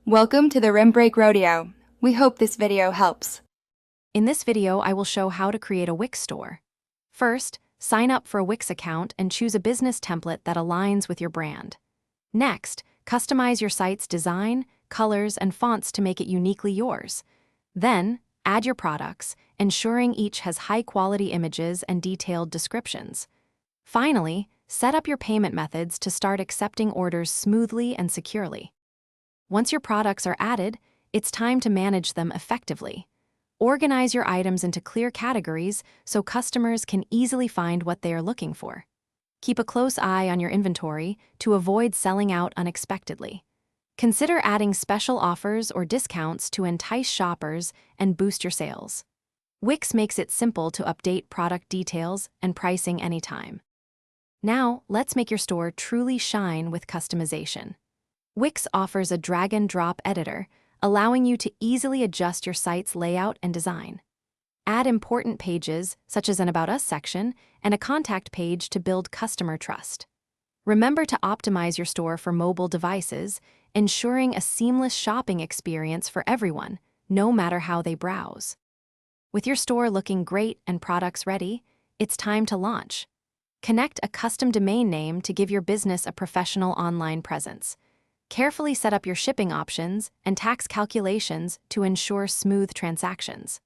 Welcome to the Rim Break Rodeo. We hope this video helps. In this video, I will show how to create a Wix store. First, sign up for a Wix account and choose a business template that aligns with your brand. Next, customize your site's design, colors, and fonts to make it uniquely yours. Then, add your products, ensuring each has high-quality images and detailed descriptions. Finally, set up your payment methods to start accepting orders smoothly and securely. Once your products are added, it's time to manage them effectively. Organize your items into clear categories so customers can easily find what they are looking for. Keep a close eye on your inventory to avoid selling out unexpectedly. Consider adding special offers or discounts to entice shoppers and boost your sales. Wix makes it simple to update product details and pricing anytime. Now, let's make your store truly shine with customization. Wix offers a drag-and-drop editor, allowing you to easily adjust your site's layout and design. Add important pages, such as an About Us section, and a contact page to build customer trust. Remember to optimize your store for mobile devices, ensuring a seamless shopping experience for everyone, no matter how they browse. With your store looking great and products ready, it's time to launch. Connect a custom domain name to give your business a professional online presence. Carefully set up your shipping options and tax calculations to ensure smooth transactions.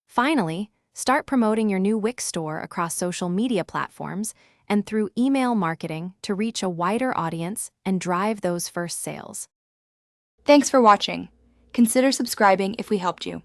Finally, start promoting your new Wix store across social media platforms and through email marketing to reach a wider audience and drive those first sales. Thanks for watching. Consider subscribing if we helped you.